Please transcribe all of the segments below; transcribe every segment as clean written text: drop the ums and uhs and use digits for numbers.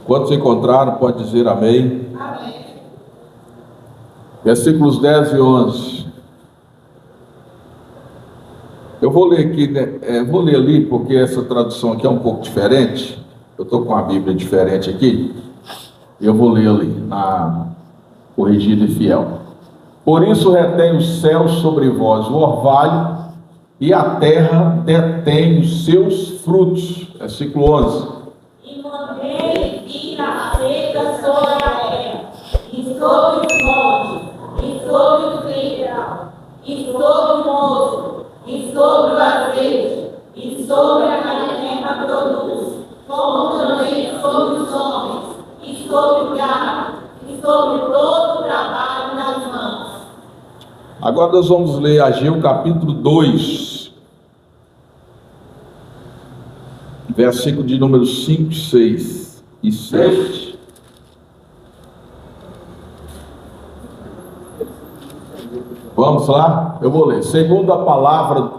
Quantos encontraram, pode dizer amém. Amém. Versículos 10 e 11. Eu vou ler aqui, vou ler ali, porque essa tradução aqui é um pouco diferente. Eu estou com a Bíblia diferente aqui. Eu vou ler ali, na Corrigida e Fiel. Por isso retém os céus sobre vós o orvalho, e a terra detém os seus frutos. Versículo 11. E mandei vir a seca sobre a terra, e sobre os montes, e sobre o trigal, e sobre o mosto, e sobre o azeite, e sobre a que a terra produz, como também sobre os homens, e sobre o gado, e sobre todo o trabalho das mãos. Agora nós vamos ler Ageu capítulo 2, versículo de número 5, 6 e 7. Vamos lá? Eu vou ler. Segundo a palavra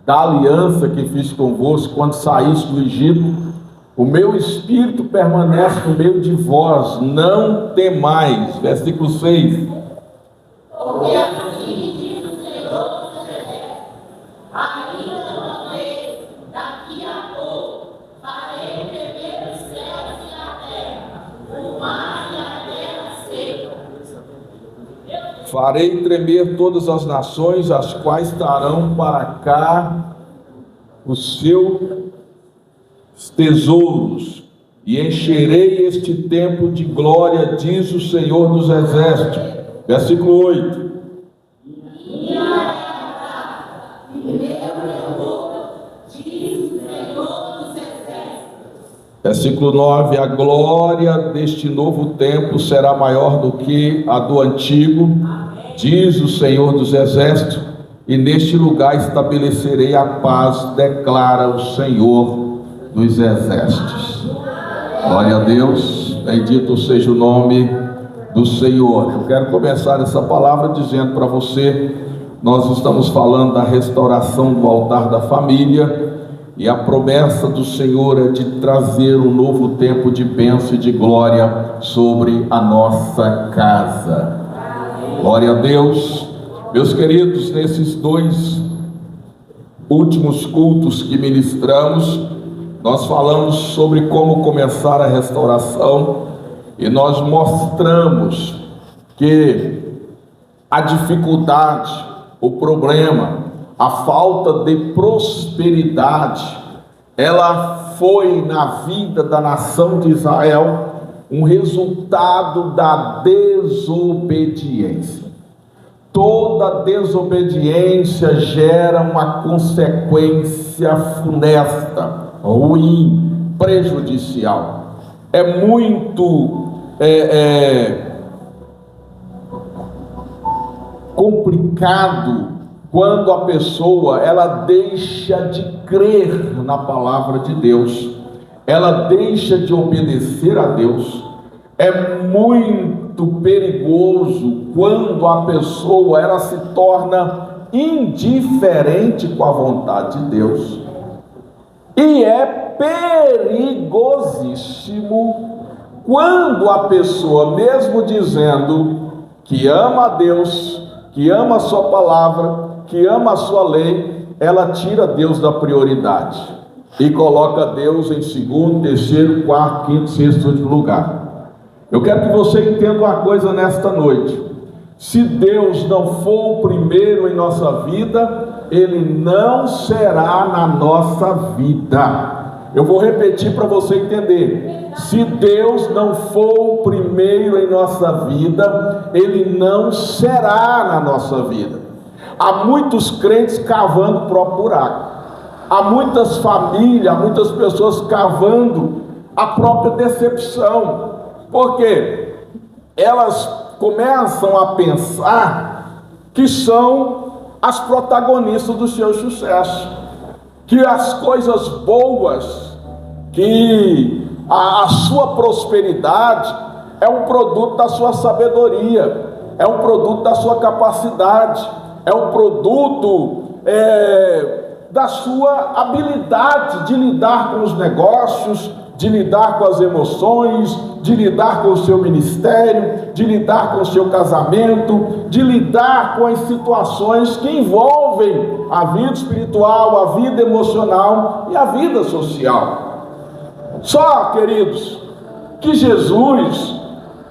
da aliança que fiz convosco quando saíste do Egito, o meu espírito permanece no meio de vós, não temais. Versículo 6. Porque assim diz o Senhor dos Exércitos, ainda uma vez, daqui a pouco, farei tremer os céus e a terra, o mar e a terra seca. Farei tremer todas as nações, as quais trarão para cá os seus tesouros, e encherei este templo de glória, diz o Senhor dos Exércitos. Versículo 8. Versículo 9. A glória deste novo templo será maior do que a do antigo, diz o Senhor dos Exércitos, e neste lugar estabelecerei a paz, declara o Senhor dos Exércitos. Glória a Deus, bendito seja o nome do Senhor. Eu quero começar essa palavra dizendo para você, nós estamos falando da restauração do altar da família, e a promessa do Senhor é de trazer um novo tempo de bênção e de glória sobre a nossa casa. Glória a Deus. Meus queridos, nesses 2 últimos cultos que ministramos, nós falamos sobre como começar a restauração, e nós mostramos que a dificuldade, o problema, a falta de prosperidade, ela foi na vida da nação de Israel um resultado da desobediência. Toda desobediência gera uma consequência funesta, ruim, prejudicial. É muito complicado quando a pessoa ela deixa de crer na palavra de Deus, ela deixa de obedecer a Deus. É muito perigoso quando a pessoa ela se torna indiferente com a vontade de Deus. E é perigosíssimo quando a pessoa, mesmo dizendo que ama a Deus, que ama a sua palavra, que ama a sua lei, ela tira Deus da prioridade e coloca Deus em segundo, terceiro, quarto, quinto, sexto lugar. Eu quero que você entenda uma coisa nesta noite: se Deus não for o primeiro em nossa vida, Ele não será na nossa vida. Eu vou repetir para você entender: se Deus não for o primeiro em nossa vida, Ele não será na nossa vida. Há muitos crentes cavando o próprio buraco, há muitas famílias, há muitas pessoas cavando a própria decepção, porque elas começam a pensar que são as protagonistas do seu sucesso, que as coisas boas, que a sua prosperidade é um produto da sua sabedoria, é um produto da sua capacidade, é um produto da sua habilidade de lidar com os negócios, de lidar com as emoções, de lidar com o seu ministério, de lidar com o seu casamento, de lidar com as situações que envolvem a vida espiritual, a vida emocional e a vida social. Só, queridos, que Jesus,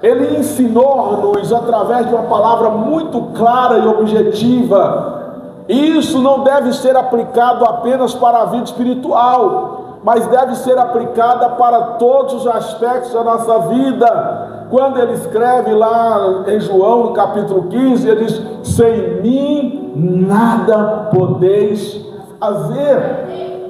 Ele ensinou-nos através de uma palavra muito clara e objetiva. E isso não deve ser aplicado apenas para a vida espiritual, mas deve ser aplicada para todos os aspectos da nossa vida. Quando ele escreve lá em João, no capítulo 15, ele diz: sem mim nada podeis fazer.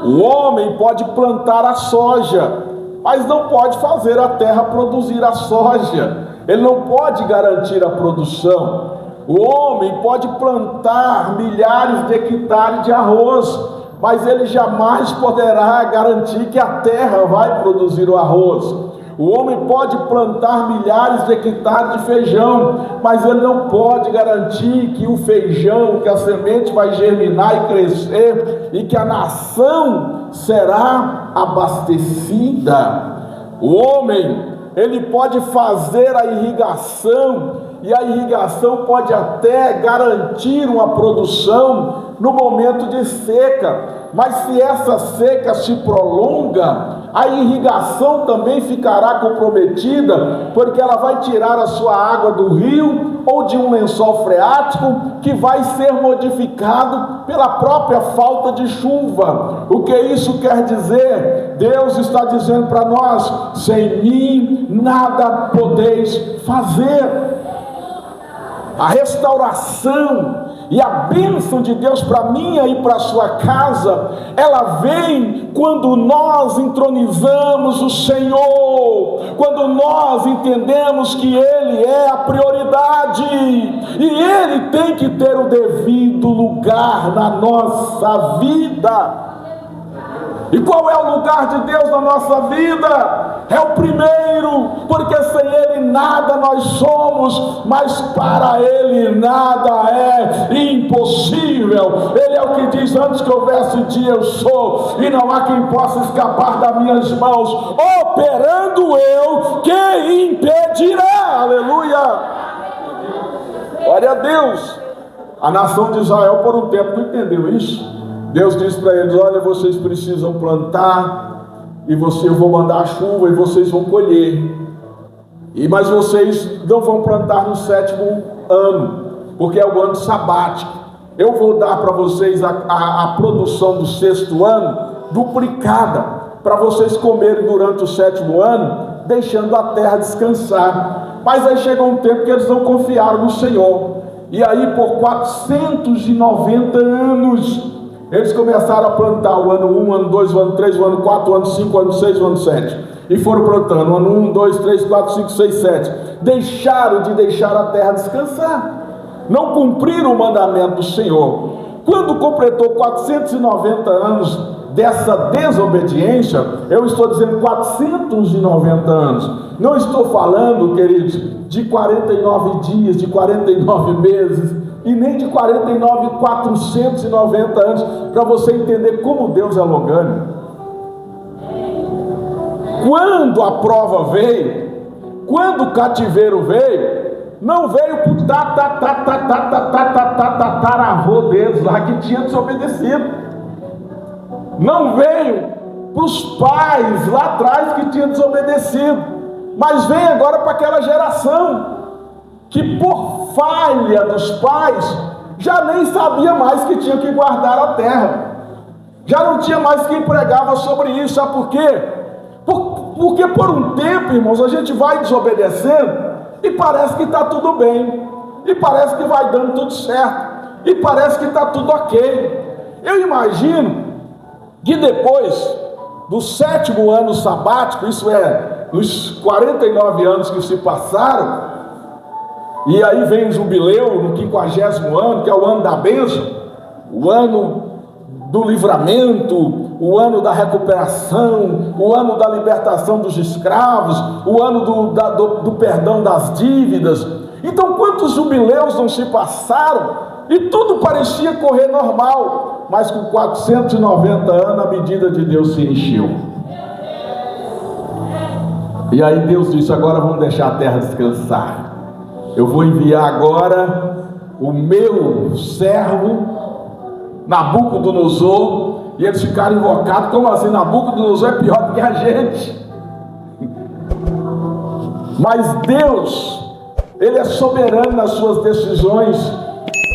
O homem pode plantar a soja, mas não pode fazer a terra produzir a soja. Ele não pode garantir a produção. O homem pode plantar milhares de hectares de arroz, mas ele jamais poderá garantir que a terra vai produzir o arroz. O homem pode plantar milhares de hectares de feijão, mas ele não pode garantir que o feijão, que a semente vai germinar e crescer, e que a nação será abastecida. O homem, ele pode fazer a irrigação, e a irrigação pode até garantir uma produção no momento de seca, mas se essa seca se prolonga, a irrigação também ficará comprometida, porque ela vai tirar a sua água do rio ou de um lençol freático que vai ser modificado pela própria falta de chuva. O que isso quer dizer? Deus está dizendo para nós: sem mim nada podeis fazer. A restauração e a bênção de Deus para minha e para a sua casa, ela vem quando nós entronizamos o Senhor, quando nós entendemos que Ele é a prioridade, e Ele tem que ter o devido lugar na nossa vida. E qual é o lugar de Deus na nossa vida? É o primeiro, porque sem Ele nada nós somos, mas para Ele nada é impossível. Ele é o que diz: antes que houvesse dia eu sou, e não há quem possa escapar das minhas mãos. Operando eu, quem impedirá? Aleluia! Glória a Deus. A nação de Israel por um tempo não entendeu isso. Deus disse para eles: olha, vocês precisam plantar, e eu vou mandar a chuva, e vocês vão colher. Mas vocês não vão plantar no 7º ano, porque é o ano sabático. Eu vou dar para vocês a produção do 6º ano duplicada, para vocês comerem durante o 7º ano, deixando a terra descansar. Mas aí chegou um tempo que eles não confiaram no Senhor, e aí por 490 anos, eles começaram a plantar o ano 1, o ano 2, o ano 3, o ano 4, o ano 5, o ano 6, o ano 7. E foram plantando o ano 1, 2, 3, 4, 5, 6, 7. Deixaram de deixar a terra descansar. Não cumpriram o mandamento do Senhor. Quando completou 490 anos dessa desobediência, eu estou dizendo 490 anos. Não estou falando, queridos, de 49 dias, de 49 meses, e nem de 490 anos, para você entender como Deus é longânimo. Quando a prova veio, quando o cativeiro veio, não veio para o tataravô deles lá que tinha desobedecido, não veio para os pais lá atrás que tinham desobedecido, mas vem agora para aquela geração que por falha dos pais já nem sabia mais que tinha que guardar a terra, já não tinha mais quem pregava sobre isso. Sabe por quê? Porque por um tempo, irmãos, a gente vai desobedecendo e parece que está tudo bem, e parece que vai dando tudo certo, e parece que está tudo ok. Eu imagino que depois do 7º ano sabático, isso é, os 49 anos que se passaram, e aí vem o jubileu no 50º ano, que é o ano da bênção, o ano do livramento, o ano da recuperação, o ano da libertação dos escravos, o ano do perdão das dívidas. Então, quantos jubileus não se passaram e tudo parecia correr normal, mas com 490 anos a medida de Deus se encheu. E aí Deus disse: agora vamos deixar a terra descansar. Eu vou enviar agora o meu servo Nabucodonosor. E eles ficaram invocados. Como assim? Nabucodonosor é pior do que a gente. Mas Deus, Ele é soberano nas suas decisões,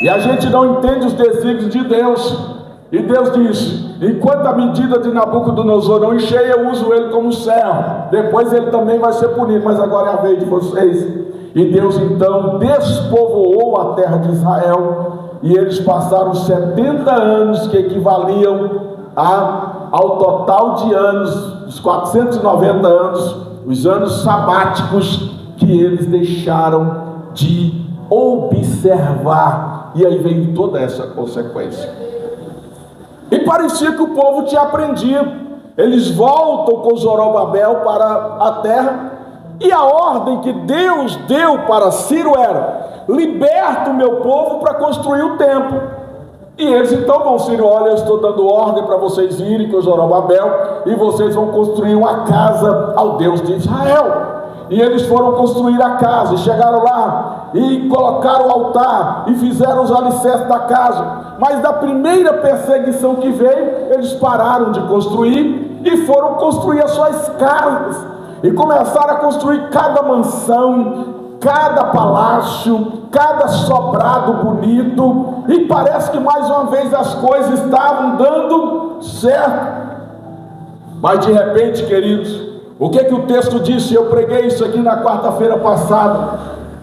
e a gente não entende os desígnios de Deus. E Deus disse: enquanto a medida de Nabucodonosor não encher, eu uso ele como servo. Depois ele também vai ser punido, mas agora é a vez de vocês. E Deus então despovoou a terra de Israel, e eles passaram 70 anos, que equivaliam ao total de anos, os 490 anos, os anos sabáticos, que eles deixaram de observar. E aí veio toda essa consequência. E parecia que o povo tinha aprendido. Eles voltam com Zorobabel para a terra, e a ordem que Deus deu para Ciro era: liberta o meu povo para construir o templo. E eles então vão: Ciro, olha, eu estou dando ordem para vocês irem com Zorobabel, e vocês vão construir uma casa ao Deus de Israel. E eles foram construir a casa, e chegaram lá, e colocaram o altar, e fizeram os alicerces da casa. Mas da primeira perseguição que veio, eles pararam de construir, e foram construir as suas casas, e começaram a construir cada mansão, cada palácio, cada sobrado bonito, e parece que mais uma vez as coisas estavam dando certo. Mas de repente, queridos, o que o texto disse? Eu preguei isso aqui na quarta-feira passada.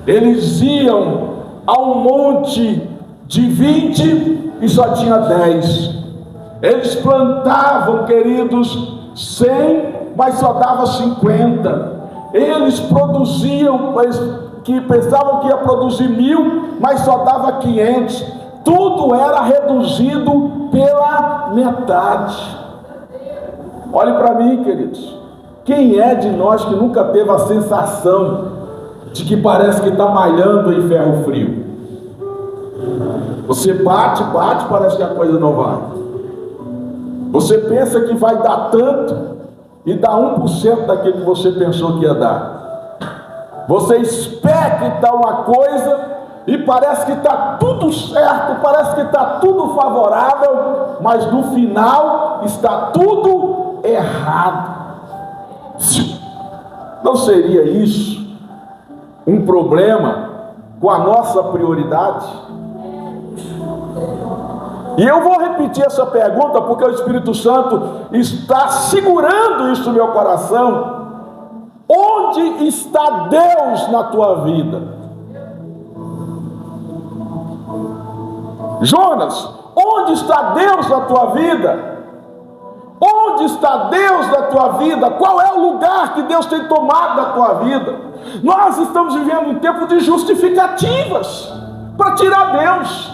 Eles iam a um monte de 20 e só tinha 10. Eles plantavam, queridos, 100, mas só dava 50. Eles produziam, que pensavam que ia produzir 1000, mas só dava 500. Tudo era reduzido pela metade. Olhe para mim, queridos. Quem é de nós que nunca teve a sensação de que parece que está malhando em ferro frio? Você bate, parece que a coisa não vai. Você pensa que vai dar tanto e dá 1% daquilo que você pensou que ia dar. Você espera que está uma coisa e parece que está tudo certo, parece que está tudo favorável, mas no final está tudo errado. Não seria isso um problema com a nossa prioridade? E eu vou repetir essa pergunta porque o Espírito Santo está segurando isso no meu coração. Onde está Deus na tua vida? Jonas, onde está Deus na tua vida? Onde está Deus na tua vida? Qual é o lugar que Deus tem tomado na tua vida? Nós estamos vivendo um tempo de justificativas para tirar Deus.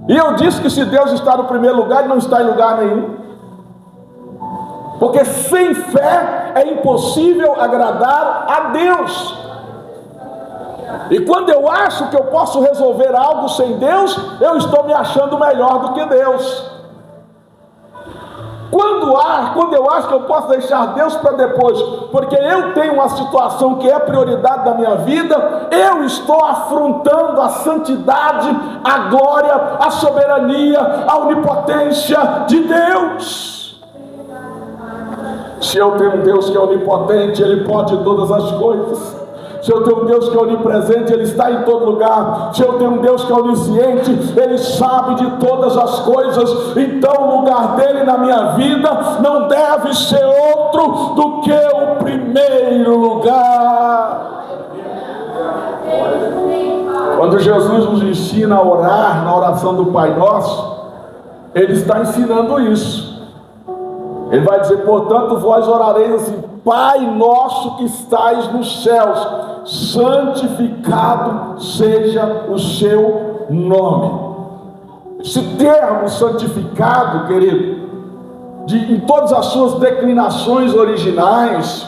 E eu disse que se Deus está no primeiro lugar, Ele não está em lugar nenhum. Porque sem fé é impossível agradar a Deus. E quando eu acho que eu posso resolver algo sem Deus, eu estou me achando melhor do que Deus. Quando eu acho que eu posso deixar Deus para depois, porque eu tenho uma situação que é prioridade da minha vida, eu estou afrontando a santidade, a glória, a soberania, a onipotência de Deus. Se eu tenho um Deus que é onipotente, Ele pode todas as coisas. Se eu tenho um Deus que é onipresente, Ele está em todo lugar. Se eu tenho um Deus que é onisciente, Ele sabe de todas as coisas. Então o lugar dele na minha vida não deve ser outro do que o primeiro lugar. Quando Jesus nos ensina a orar na oração do Pai Nosso, Ele está ensinando isso. Ele vai dizer: portanto vós orareis assim: Pai nosso que estais nos céus, santificado seja o seu nome. Esse termo santificado, querido, em todas as suas declinações originais,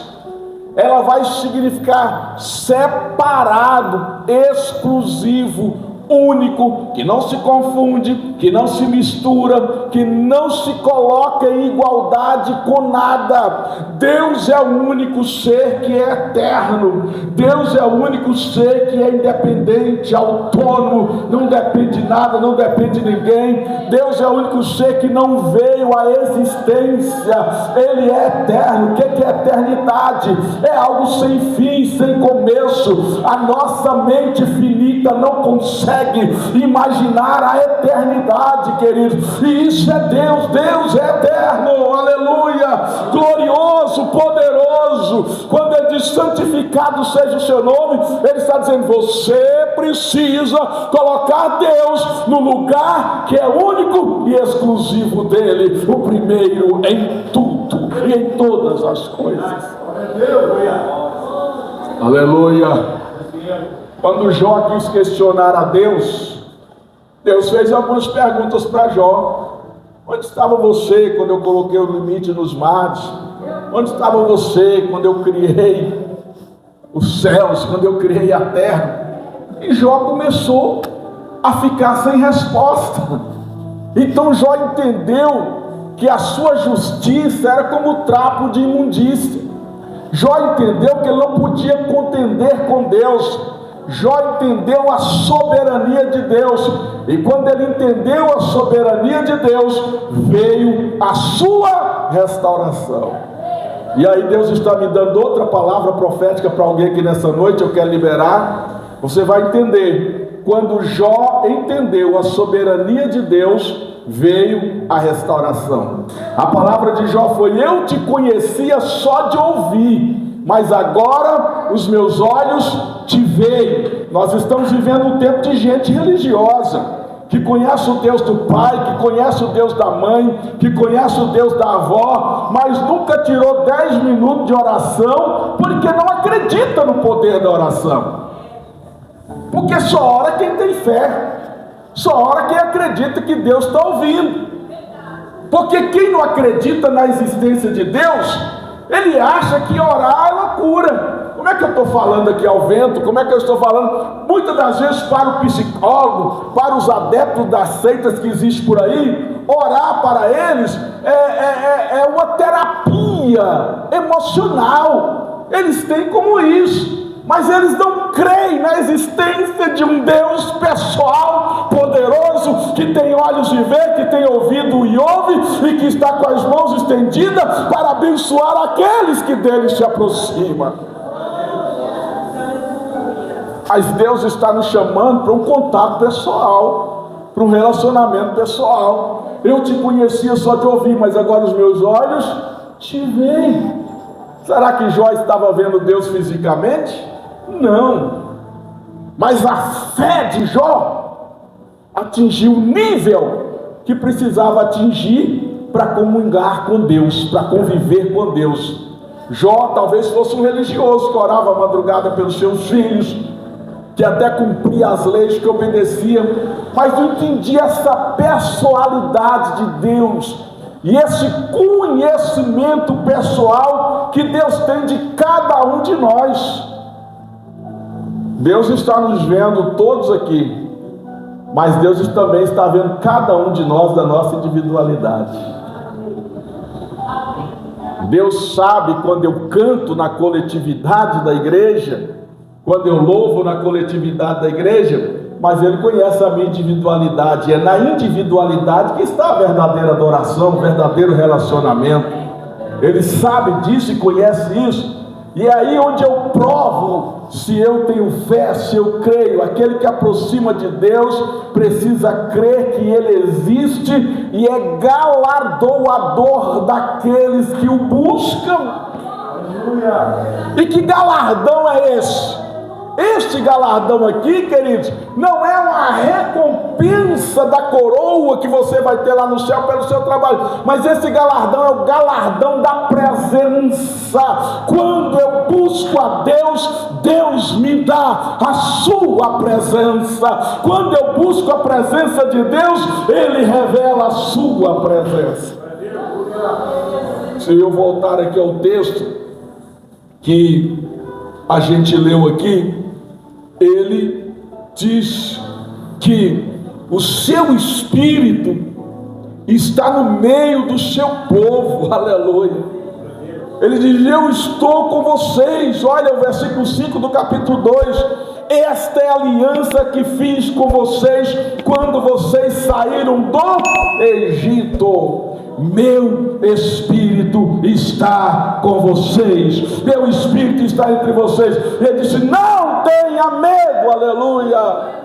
ela vai significar separado, exclusivo, único, que não se confunde, que não se mistura, que não se coloca em igualdade com nada. Deus é o único ser que é eterno. Deus é o único ser que é independente, autônomo, não depende de nada, não depende de ninguém. Deus é o único ser que não veio à existência. Ele é eterno. O que é eternidade? É algo sem fim, sem começo. A nossa mente finita não consegue imaginar a eternidade, queridos. E isso é Deus. Deus é eterno, aleluia, glorioso, poderoso. Quando ele diz santificado seja o seu nome, ele está dizendo: você precisa colocar Deus no lugar que é único e exclusivo dele, o primeiro em tudo e em todas as coisas. Aleluia. Quando Jó quis questionar a Deus, Deus fez algumas perguntas para Jó. Onde estava você quando eu coloquei o limite nos mares? Onde estava você quando eu criei os céus, quando eu criei a terra? E Jó começou a ficar sem resposta. Então Jó entendeu que a sua justiça era como trapo de imundícia. Jó entendeu que ele não podia contender com Deus. Jó entendeu a soberania de Deus, e quando ele entendeu a soberania de Deus, veio a sua restauração. E aí Deus está me dando outra palavra profética para alguém aqui nessa noite. Eu quero liberar. Você vai entender. Quando Jó entendeu a soberania de Deus, veio a restauração. A palavra de Jó foi: eu te conhecia só de ouvir, mas agora os meus olhos te veem. Nós estamos vivendo um tempo de gente religiosa, que conhece o Deus do pai, que conhece o Deus da mãe, que conhece o Deus da avó, mas nunca tirou 10 minutos de oração, porque não acredita no poder da oração. Porque só ora quem tem fé, só ora quem acredita que Deus está ouvindo. Porque quem não acredita na existência de Deus, ele acha que orar é loucura. Como é que eu estou falando aqui ao vento? Como é que eu estou falando? Muitas das vezes para o psicólogo, para os adeptos das seitas que existem por aí, orar para eles é uma terapia emocional. Eles têm como isso, mas eles não creem na existência de um Deus pessoal, poderoso, que tem olhos de ver, que tem ouvido e ouve, e que está com as mãos estendidas para abençoar aqueles que dele se aproximam. Mas Deus está nos chamando para um contato pessoal, para um relacionamento pessoal. Eu te conhecia só de ouvir, mas agora os meus olhos te veem. Será que Jó estava vendo Deus fisicamente? Não. Mas a fé de Jó atingiu o nível que precisava atingir para comungar com Deus, para conviver com Deus. Jó talvez fosse um religioso que orava a madrugada pelos seus filhos, que até cumpria as leis, que obedecia, mas não entendia essa personalidade de Deus e esse conhecimento pessoal que Deus tem de cada um de nós. Deus está nos vendo todos aqui, mas Deus também está vendo cada um de nós da nossa individualidade. Deus sabe quando eu canto na coletividade da igreja, quando eu louvo na coletividade da igreja, mas Ele conhece a minha individualidade. É na individualidade que está a verdadeira adoração, o verdadeiro relacionamento. Ele sabe disso e conhece isso. E é aí onde eu provo se eu tenho fé, se eu creio. Aquele que aproxima de Deus precisa crer que Ele existe e é galardoador daqueles que o buscam. E que galardão é esse? Este galardão aqui, queridos, não é uma recompensa da coroa que você vai ter lá no céu pelo seu trabalho, mas esse galardão é o galardão da presença. Quando eu busco a Deus, Deus me dá a sua presença. Quando eu busco a presença de Deus, Ele revela a sua presença. Se eu voltar aqui ao texto que a gente leu aqui, ele diz que o seu espírito está no meio do seu povo, aleluia. Ele diz: eu estou com vocês. Olha o versículo 5 do capítulo 2: esta é a aliança que fiz com vocês quando vocês saíram do Egito. Meu Espírito está com vocês, meu Espírito está entre vocês. Ele disse: não tenha medo, aleluia.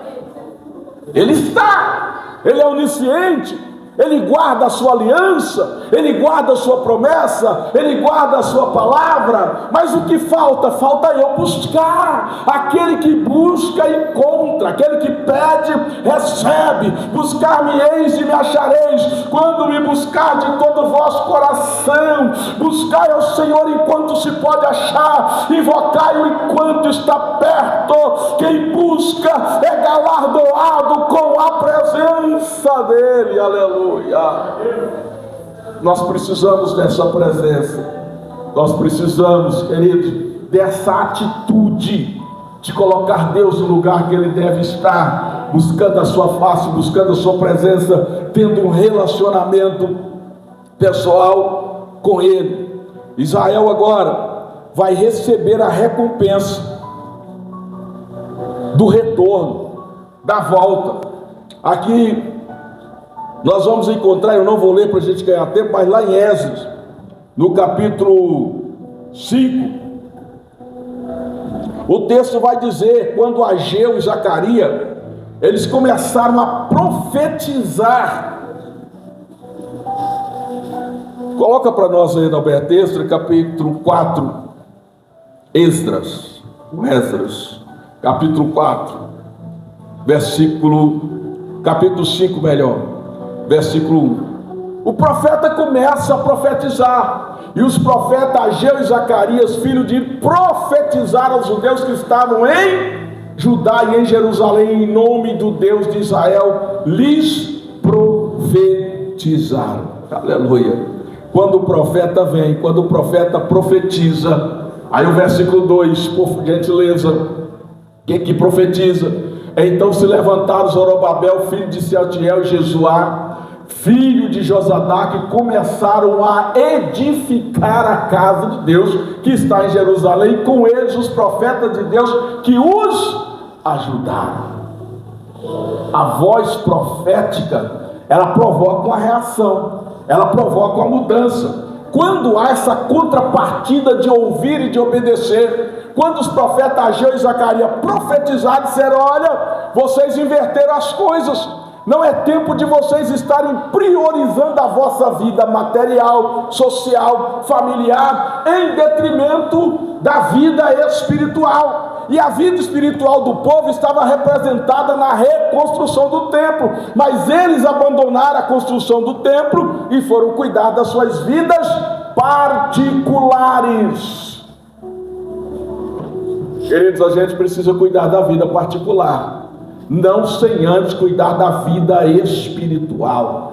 Ele está, Ele é onisciente, Ele guarda a sua aliança, Ele guarda a sua promessa, Ele guarda a sua palavra. Mas o que falta? Falta eu buscar. Aquele que busca, encontra. Aquele que pede, recebe. Buscar-me-eis e me achareis, quando me buscar de todo o vosso coração. Buscai ao Senhor enquanto se pode achar, invocai-o enquanto está perto. Quem busca é galardoado com a presença dEle, aleluia. Nós precisamos dessa presença. Nós precisamos, queridos, dessa atitude de colocar Deus no lugar que Ele deve estar, buscando a sua face, buscando a sua presença, tendo um relacionamento pessoal com Ele. Israel agora vai receber a recompensa do retorno, da volta. Aqui nós vamos encontrar, eu não vou ler para a gente ganhar tempo, mas lá em Esdras, no capítulo 5, o texto vai dizer: quando Ageu e Zacarias, eles começaram a profetizar. Coloca para nós aí, Alberto, Esdras, capítulo 4, Esdras, capítulo 4, capítulo 5 melhor. Versículo 1. O profeta começa a profetizar, e os profetas Ageu e Zacarias, filho de profetizar aos judeus que estavam em Judá e em Jerusalém, em nome do Deus de Israel, lhes profetizaram. Aleluia. Quando o profeta vem, quando o profeta profetiza, aí o versículo 2, por gentileza, quem que profetiza? Então se levantaram Zorobabel, filho de Sealtiel, e Jesuá, filho de Josadaque, e começaram a edificar a casa de Deus que está em Jerusalém, com eles os profetas de Deus que os ajudaram. A voz profética, ela provoca uma reação, ela provoca uma mudança. Quando há essa contrapartida de ouvir e de obedecer, quando os profetas Ageu e Zacarias profetizaram, disseram: olha, vocês inverteram as coisas, não é tempo de vocês estarem priorizando a vossa vida material, social, familiar, em detrimento da vida espiritual. E a vida espiritual do povo estava representada na reconstrução do templo, mas eles abandonaram a construção do templo e foram cuidar das suas vidas particulares. Queridos, a gente precisa cuidar da vida particular, não sem antes cuidar da vida espiritual.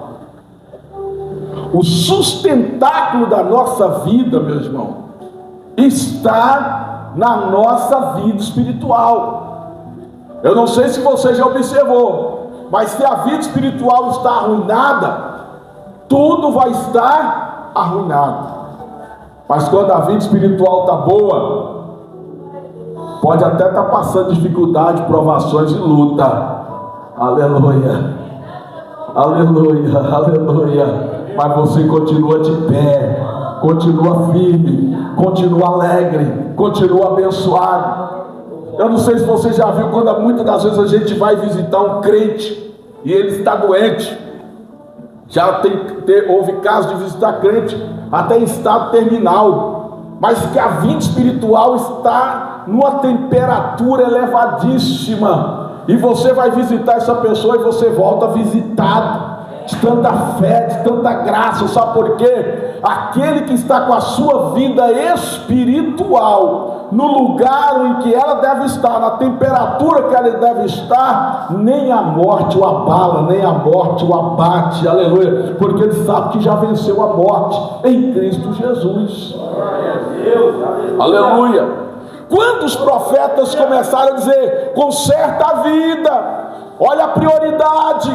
O sustentáculo da nossa vida, meu irmão, está na nossa vida espiritual. Eu não sei se você já observou, mas se a vida espiritual está arruinada, tudo vai estar arruinado. Mas quando a vida espiritual está boa, pode até estar passando dificuldade, provações e luta. Aleluia, aleluia, aleluia. Mas você continua de pé, continua firme, continua alegre, continua abençoado. Eu não sei se você já viu, quando muitas das vezes a gente vai visitar um crente e ele está doente. Já houve casos de visitar crente até em estado terminal, mas que a vida espiritual está numa temperatura elevadíssima, e você vai visitar essa pessoa e você volta visitado, de tanta fé, de tanta graça. Sabe por quê? Aquele que está com a sua vida espiritual no lugar em que ela deve estar, na temperatura que ela deve estar, nem a morte o abala, nem a morte o abate, aleluia, porque ele sabe que já venceu a morte em Cristo Jesus. Aleluia. Quando os profetas começaram a dizer: conserta a vida, olha a prioridade,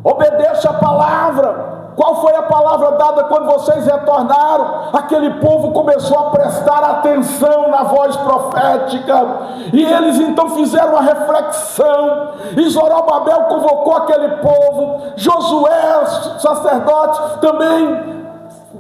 obedeça a palavra, Qual foi a palavra dada quando vocês retornaram? Aquele povo começou a prestar atenção na voz profética, e eles então fizeram uma reflexão, e Zorobabel convocou aquele povo, Josué, sacerdote, também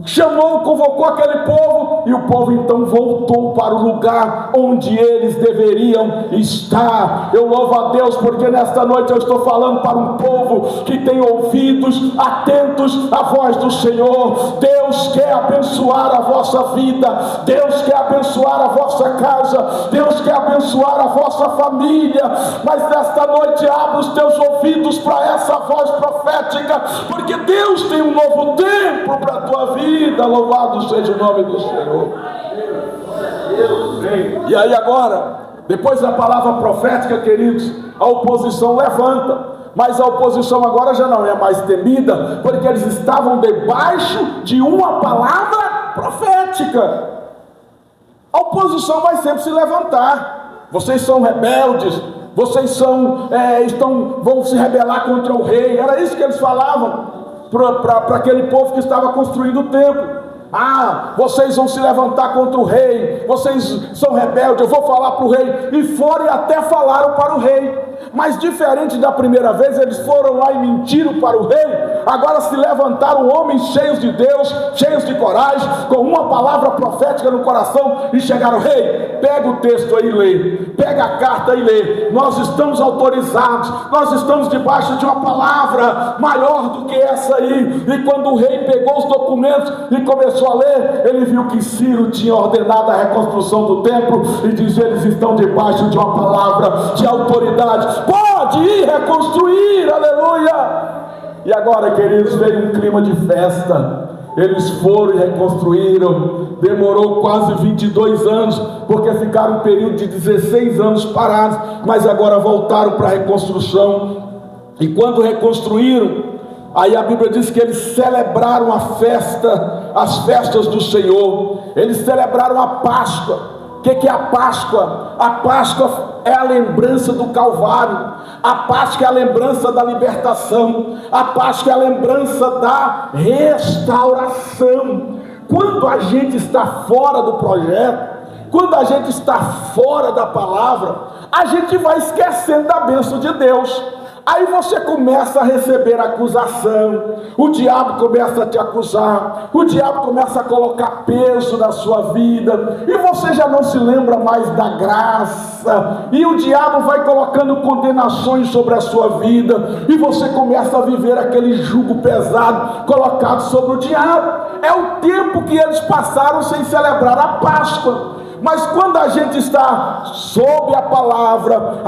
chamou, convocou aquele povo, e o povo então voltou para o lugar onde eles deveriam estar. Eu louvo a Deus, porque nesta noite eu estou falando para um povo que tem ouvidos atentos à voz do Senhor. Deus quer abençoar a vossa vida, Deus quer abençoar a vossa casa, Deus quer abençoar a vossa família, mas nesta noite abra os teus ouvidos para essa voz profética, porque Deus tem um novo tempo para a tua vida. Louvado seja o nome do Senhor. E aí agora, depois da palavra profética, queridos, a oposição levanta, mas a oposição agora já não é mais temida, porque eles estavam debaixo de uma palavra profética. A oposição vai sempre se levantar. Vocês são rebeldes, vocês vão se rebelar contra o rei. Era isso que eles falavam para aquele povo que estava construindo o templo. Vocês vão se levantar contra o rei, vocês são rebeldes, eu vou falar para o rei. E foram e até falaram para o rei, mas diferente da primeira vez, eles foram lá e mentiram para o rei. Agora se levantaram homens cheios de Deus, cheios de coragem, com uma palavra profética no coração, e chegaram: rei, pega o texto aí e lê, pega a carta e lê, nós estamos autorizados, nós estamos debaixo de uma palavra maior do que essa aí. E quando o rei pegou os documentos e começou a ler, ele viu que Ciro tinha ordenado a reconstrução do templo, e diz: eles estão debaixo de uma palavra de autoridade, pode ir reconstruir, aleluia. E agora, queridos, veio um clima de festa. Eles foram e reconstruíram. Demorou quase 22 anos, porque ficaram um período de 16 anos parados, mas agora voltaram para a reconstrução. E quando reconstruíram, aí a Bíblia diz que eles celebraram a festa, as festas do Senhor. Eles celebraram a Páscoa. O que é a Páscoa? A Páscoa é a lembrança do Calvário. A Páscoa é a lembrança da libertação. A Páscoa é a lembrança da restauração. Quando a gente está fora do projeto, quando a gente está fora da palavra, a gente vai esquecendo da bênção de Deus. Aí você começa a receber acusação, o diabo começa a te acusar, o diabo começa a colocar peso na sua vida, e você já não se lembra mais da graça, e o diabo vai colocando condenações sobre a sua vida, e você começa a viver aquele jugo pesado colocado sobre o diabo. É o tempo que eles passaram sem celebrar a Páscoa. Mas quando a gente está sob a palavra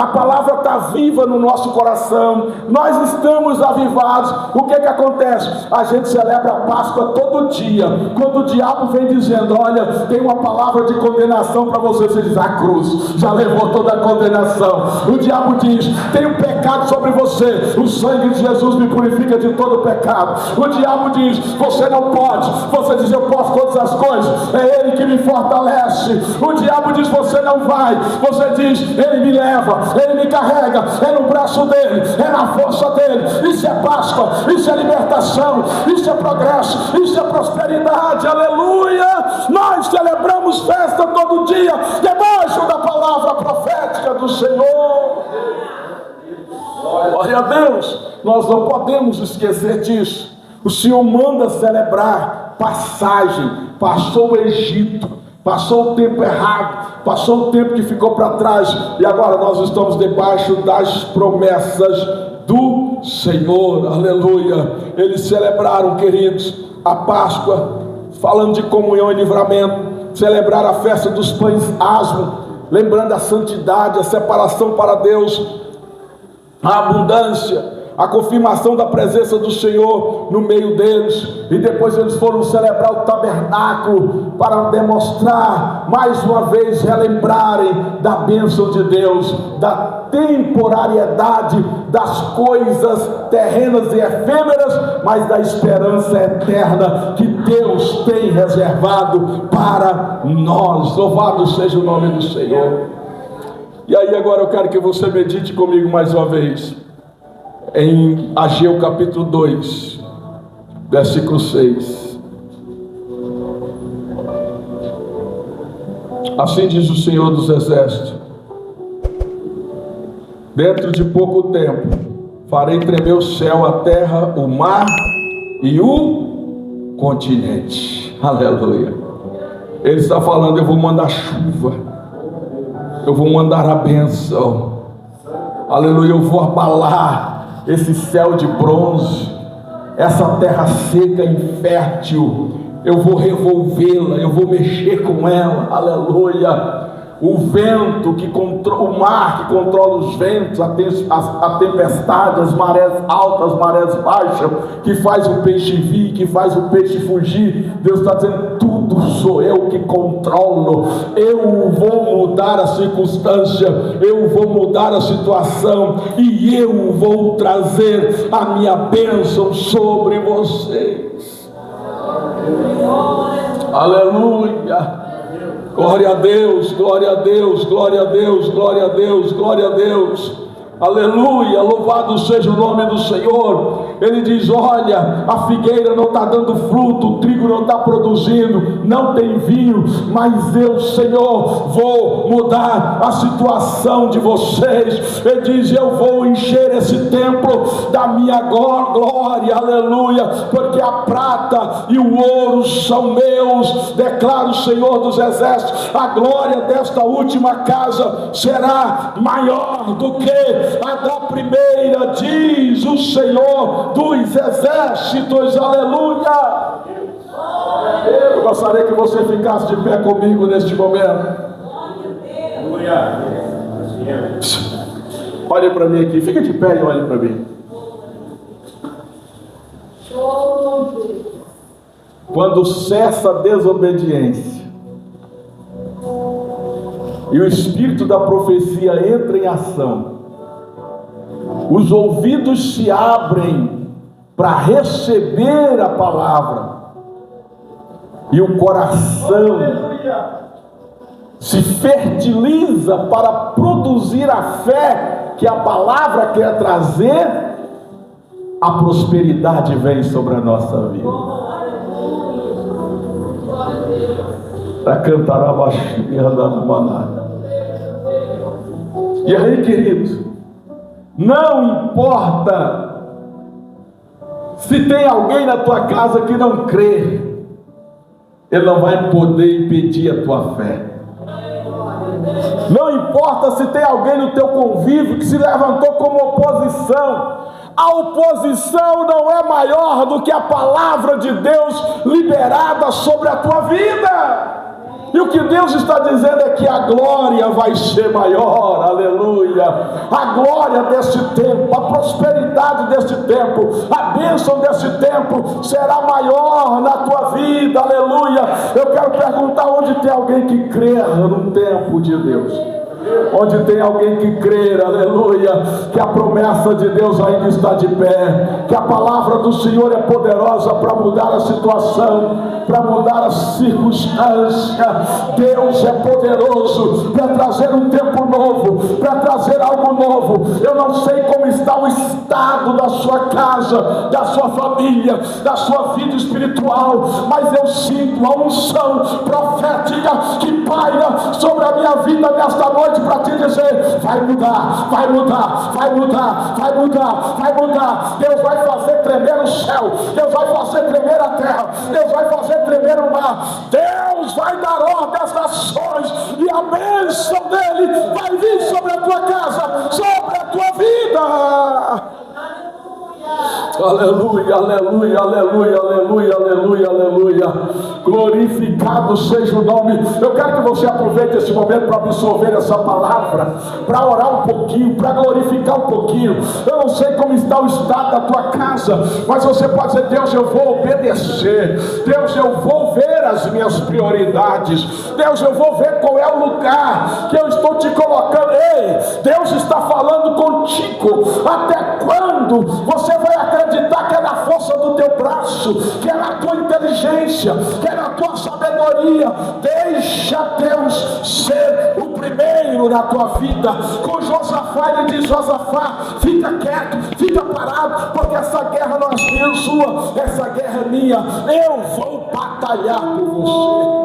está viva no nosso coração, nós estamos avivados, o que acontece? A gente celebra a Páscoa todo dia. Quando o diabo vem dizendo: olha, tem uma palavra de condenação para você, você diz: a cruz já levou toda a condenação. O diabo diz: tem um pecado sobre você, o sangue de Jesus me purifica de todo pecado. O diabo diz: você não pode. Você diz: eu posso todas as coisas, é Ele que me fortalece. O diabo diz: você não vai. Você diz: Ele me leva, Ele me carrega, é no braço dele, é na força dele. Isso é Páscoa, isso é libertação, isso é progresso, isso é prosperidade, aleluia. Nós celebramos festa todo dia, debaixo da palavra profética do Senhor. Glória a Deus. Nós não podemos esquecer disso. O Senhor manda celebrar passagem. Passou o Egito, passou o tempo errado, passou o tempo que ficou para trás, e agora nós estamos debaixo das promessas do Senhor, aleluia. Eles celebraram, queridos, a Páscoa, falando de comunhão e livramento, celebraram a festa dos pães asmos, lembrando a santidade, a separação para Deus, a abundância, a confirmação da presença do Senhor no meio deles. E depois eles foram celebrar o tabernáculo para demonstrar, mais uma vez, relembrarem da bênção de Deus, da temporariedade das coisas terrenas e efêmeras, mas da esperança eterna que Deus tem reservado para nós. Louvado seja o nome do Senhor. E aí agora eu quero que você medite comigo mais uma vez em Ageu capítulo 2. Versículo 6. Assim diz o Senhor dos Exércitos: dentro de pouco tempo farei tremer o céu, a terra, o mar e o continente. Aleluia. Ele está falando: eu vou mandar chuva, eu vou mandar a bênção. Aleluia. Eu vou abalar esse céu de bronze, essa terra seca e infértil. Eu vou revolvê-la, eu vou mexer com ela. Aleluia. O vento que controla, o mar que controla os ventos, a tempestade, as marés altas, as marés baixas, que faz o peixe vir, que faz o peixe fugir. Deus está dizendo: tudo sou eu que controlo. Eu vou mudar a circunstância, eu vou mudar a situação, e eu vou trazer a minha bênção sobre vocês. Aleluia. Glória a Deus, glória a Deus, glória a Deus, glória a Deus, glória a Deus. Aleluia, louvado seja o nome do Senhor. Ele diz: olha, a figueira não está dando fruto, o trigo não está produzindo, não tem vinho, mas eu, Senhor, vou mudar a situação de vocês. Ele diz: eu vou encher esse templo da minha glória, aleluia, porque a prata e o ouro são meus, declara o Senhor dos Exércitos. A glória desta última casa será maior do que a da primeira, diz o Senhor dos Exércitos. Aleluia. Eu gostaria que você ficasse de pé comigo neste momento. Olhe para mim aqui, fica de pé e olhe para mim. Quando cessa a desobediência e o espírito da profecia entra em ação, os ouvidos se abrem para receber a palavra, e o coração se fertiliza para produzir a fé que a palavra quer trazer, a prosperidade vem sobre a nossa vida. Para cantar a baixinha da manada. E aí, queridos, não importa se tem alguém na tua casa que não crê, ele não vai poder impedir a tua fé. Não importa se tem alguém no teu convívio que se levantou como oposição, a oposição não é maior do que a palavra de Deus liberada sobre a tua vida. E o que Deus está dizendo é que a glória vai ser maior, aleluia. A glória deste tempo, a prosperidade deste tempo, a bênção deste tempo será maior na tua vida, aleluia. Eu quero perguntar: onde tem alguém que crê no tempo de Deus? Onde tem alguém que crê, aleluia, que a promessa de Deus ainda está de pé, que a palavra do Senhor é poderosa para mudar a situação, para mudar a circunstância. Deus é poderoso para trazer um tempo novo, para trazer algo novo. Eu não sei como está o estado da sua casa, da sua família, da sua vida espiritual, mas eu sinto a unção profética que paira sobre a minha vida nesta noite para te dizer: vai mudar, vai mudar, vai mudar, vai mudar, vai mudar. Deus vai fazer tremer o céu, Deus vai fazer tremer a terra, Deus vai fazer tremer o mar, Deus vai dar ordem às nações, e a bênção dele vai vir sobre a tua casa, sobre a tua vida. Aleluia, aleluia, aleluia, aleluia, aleluia, aleluia. Glorificado seja o nome. Eu quero que você aproveite esse momento para absorver essa palavra, para orar um pouquinho, para glorificar um pouquinho. Eu não sei como está o estado da tua casa, mas você pode dizer: Deus, eu vou obedecer. Deus, eu vou ver as minhas prioridades. Deus, eu vou ver qual é o lugar que eu estou te colocando. Ei, Deus está falando contigo. Até quando você vai acreditar que é na força do teu braço, que é na tua inteligência, que é na tua sabedoria? Deixa Deus ser o primeiro na tua vida. Com Josafá, ele diz: Josafá, fica quieto, fica fica parado, porque essa guerra não é sua, essa guerra é minha. Eu vou batalhar por você.